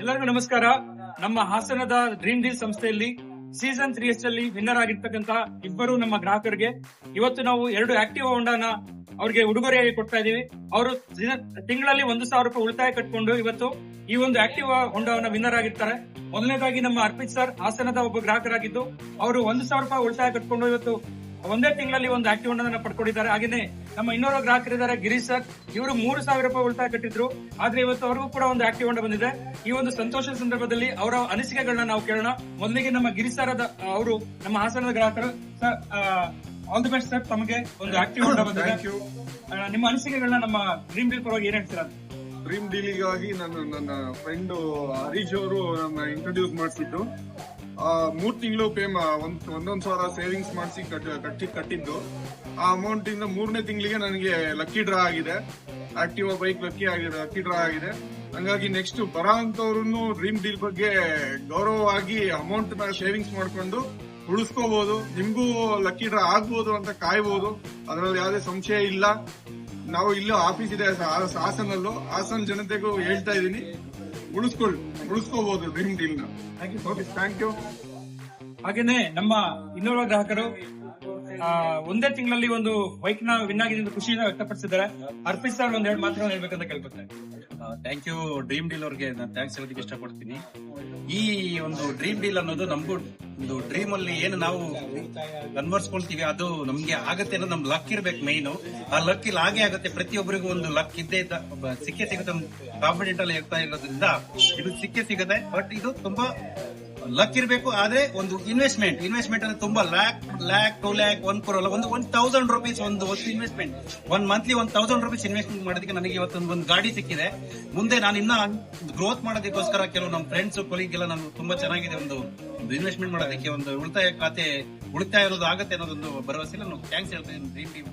ಎಲ್ಲರಿಗೂ ನಮಸ್ಕಾರ. ನಮ್ಮ ಹಾಸನದ ಡ್ರೀಮ್ ಡೀಲ್ ಸಂಸ್ಥೆಯಲ್ಲಿ ಸೀಸನ್ 3 ಅಲ್ಲಿ ವಿನ್ನರ್ ಆಗಿರ್ತಕ್ಕಂತ ಇಬ್ಬರು ನಮ್ಮ ಗ್ರಾಹಕರಿಗೆ ಇವತ್ತು ನಾವು 2 ಆಕ್ಟಿವ್ ಹೋಂಡಾನ ಅವ್ರಿಗೆ ಉಡುಗೊರೆಯಾಗಿ ಕೊಡ್ತಾ ಇದೀವಿ. ಅವರು ತಿಂಗಳಲ್ಲಿ 1,000 ರೂಪಾಯಿ ಉಳಿತಾಯ ಕಟ್ಕೊಂಡು ಇವತ್ತು ಈ ಒಂದು ಆಕ್ಟಿವ್ ಹೋಂಡಾವನ್ನ ವಿನ್ನರ್ ಆಗಿರ್ತಾರೆ. ಮೊದಲನೇದಾಗಿ ನಮ್ಮ ಅರ್ಪಿತ್ ಸರ್ ಹಾಸನದ ಒಬ್ಬ ಗ್ರಾಹಕರಾಗಿದ್ದು ಅವರು 1,000 ರೂಪಾಯಿ ಉಳಿತಾಯ ಕಟ್ಕೊಂಡು ಇವತ್ತು ಒಂದೇ ತಿಂಗಳಲ್ಲಿ ಒಂದು ಆಕ್ಟಿವ್ ಹೋಂಡಾನ ಪಡ್ಕೊಂಡಿದ್ದಾರೆ. ಹಾಗೇನೆ ನಮ್ಮ ಇನ್ನೋರ್ವ ಗ್ರಾಹಕರಿದ್ದಾರೆ ಗಿರೀಶ್ ಸರ್, ಇವರು 3,000 ರೂಪಾಯಿ ಉಳಿತಾಯ ಕಟ್ಟಿದ್ರು. ಆದ್ರೆ ಇವತ್ತು ಅವ್ರಿಗೂ ಕೂಡ ಒಂದು ಆಕ್ಟಿವ್ ಹೋಂಡಾ ಬಂದಿದೆ. ಈ ಒಂದು ಸಂತೋಷದ ಸಂದರ್ಭದಲ್ಲಿ ಅವರ ಅನಿಸಿಕೆಗಳನ್ನ ನಾವು ಕೇಳೋಣ. ಮೊದಲಿಗೆ ನಮ್ಮ ಗಿರೀಶ್ ಸರ್ ಅವರು ನಮ್ಮ ಹಾಸನದ ಗ್ರಾಹಕರು. Sir, all the best sir. ತಮಗೆ ಒಂದು ಆಕ್ಟಿವ್ ಹೋಂಡಾ ಬಂದಿದೆ. ನಿಮ್ಮ ಅನಿಸಿಕೆಗಳನ್ನ ನಮ್ಮ ಡ್ರೀಮ್ ಡೀಲ್ ಪರವಾಗಿ ಏನ್ ಹೇಳ್ತೀರಾ? ಡ್ರೀಮ್ ಡೀಲಿಗಾಗಿ ನನ್ನ ಫ್ರೆಂಡ್ ಹರೀಶ್ ಅವರು ನನ್ನ ಇಂಟ್ರೊಡ್ಯೂಸ್ ಮಾಡಿಸಿದ್ದು. 3 ತಿಂಗಳು ಒಂದೊಂದ್ ಸಾವಿರ ಸೇವಿಂಗ್ಸ್ ಮಾಡಿಸಿ ಕಟ್ಟಿದ್ದು. ಆ ಅಮೌಂಟ್ ಇಂದ 3ನೇ ತಿಂಗಳಿಗೆ ನನಗೆ ಲಕ್ಕಿ ಡ್ರಾ ಆಗಿದೆ. ಆಕ್ಟಿವಾ ಬೈಕ್ ಲಕ್ಕಿ ಡ್ರಾ ಆಗಿದೆ. ಹಂಗಾಗಿ ನೆಕ್ಸ್ಟ್ ಬರೋ ಅಂತವ್ರು ಡ್ರೀಮ್ ಡೀಲ್ ಬಗ್ಗೆ ಗೌರವವಾಗಿ ಅಮೌಂಟ್ ನ ಸೇವಿಂಗ್ಸ್ ಮಾಡ್ಕೊಂಡು ಉಳಿಸ್ಕೋಬಹುದು. ನಿಮ್ಗೂ ಲಕ್ಕಿ ಡ್ರಾ ಆಗ್ಬೋದು ಅಂತ ಕಾಯ್ಬೋದು. ಅದರಲ್ಲಿ ಯಾವುದೇ ಸಂಶಯ ಇಲ್ಲ. ನಾವು ಇಲ್ಲೂ ಆಫೀಸ್ ಇದೆ ಹಾಸನಲ್ಲೂ. ಹಾಸನ ಜನತೆಗೂ ಹೇಳ್ತಾ ಇದೀನಿ, ಉಳಿಸ್ಕೋಬಹುದು ಡ್ರೀಮ್ ಡೀಲ್ ನ. Thank you. ಹಾಗೇನೆ ನಮ್ಮ ಇನ್ನೋರ್ವ ಗ್ರಾಹಕರು ಒಂದೇ ತಿಂಗಳಲ್ಲಿ ಒಂದು ಬೈಕ್ ನ ವಿನ್ ಆಗಿದೆ ಖುಷಿಯಿಂದ ವ್ಯಕ್ತಪಡಿಸಿದ್ದಾರೆ. ಅರ್ಪಿತ್ ಸರ್ ಒಂದೆರಡು ಮಾತುಗಳನ್ನು ಹೇಳ್ಬೇಕಂತ ಕೇಳ್ಕೊತಾರೆ. Thank you. ಡ್ರೀಮ್ ಡೀಲ್ ಅವ್ರಿಗೆ ನಾನು ಥ್ಯಾಂಕ್ಸ್ ಹೇಳೋದಕ್ಕೆ ಇಷ್ಟಪಡ್ತೀನಿ. ಈ ಒಂದು ಡ್ರೀಮ್ ಡೀಲ್ ಅನ್ನೋದು ನಮಗೂ ಒಂದು ಡ್ರೀಮ್ ಅಲ್ಲಿ ಏನು ನಾವು ಕನ್ವರ್ಸ್ಕೊಳ್ತೀವಿ ಅದು ನಮ್ಗೆ ಆಗತ್ತೆ ಅನ್ನೋದು ನಮ್ ಲಕ್ ಇರ್ಬೇಕು ಮೈನ್. ಆ ಲಕ್ ಇಲ್ಲಿ ಆಗೇ ಆಗುತ್ತೆ. ಪ್ರತಿಯೊಬ್ಬರಿಗೂ ಒಂದು ಲಕ್ ಇದ್ದೇ ಸಿಕ್ಕೇ ಸಿಗುತ್ತೆ. ಕಾನ್ಫಿಡೆಂಟ್ ಅಲ್ಲಿ ಇರ್ತಾ ಇರೋದ್ರಿಂದ ಇದು ಸಿಕ್ಕೇ ಸಿಗುತ್ತೆ. ಬಟ್ ಇದು ತುಂಬಾ ಲಕ್ ಇರಬೇಕು. ಆದ್ರೆ ಒಂದು ಇನ್ವೆಸ್ಟ್ಮೆಂಟ್ ಅಂದ್ರೆ ತುಂಬಾ ಲ್ಯಾಕ್ 2 ಲ್ಯಾಕ್ 1 crore ಅಲ್ಲ, ಒಂದು 1,000 ರೂಪೀಸ್ ಒಂದು ಇನ್ವೆಸ್ಟ್ಮೆಂಟ್. ಮಂತ್ಲಿ 1,000 ರೂಪೀಸ್ ಇನ್ವೆಸ್ಟ್ಮೆಂಟ್ ಮಾಡೋದಕ್ಕೆ ನನಗೆ ಇವತ್ತೊಂದು ಗಾಡಿ ಸಿಕ್ಕಿದೆ. ಮುಂದೆ ನಾನು ಇನ್ನ ಗ್ರೋತ್ ಮಾಡೋದಕ್ಕೋಸ್ಕರ ಕೆಲವು ನಮ್ಮ ಫ್ರೆಂಡ್ಸ್ ಕೊಲೀಗ್ ಎಲ್ಲ ನಾನು ತುಂಬಾ ಚೆನ್ನಾಗಿದೆ ಒಂದು ಇನ್ವೆಸ್ಟ್ಮೆಂಟ್ ಮಾಡೋದಕ್ಕೆ ಒಂದು ಉಳಿತಾಯ ಅನ್ನೋದು ಆಗತ್ತೆ ಅನ್ನೋದೊಂದು ಭರವಸೆ. ನಾನು ಥ್ಯಾಂಕ್ಸ್ ಹೇಳ್ತಾ ಇದ್ದೀನಿ ಡ್ರೀಮ್ ಟೀಮ್.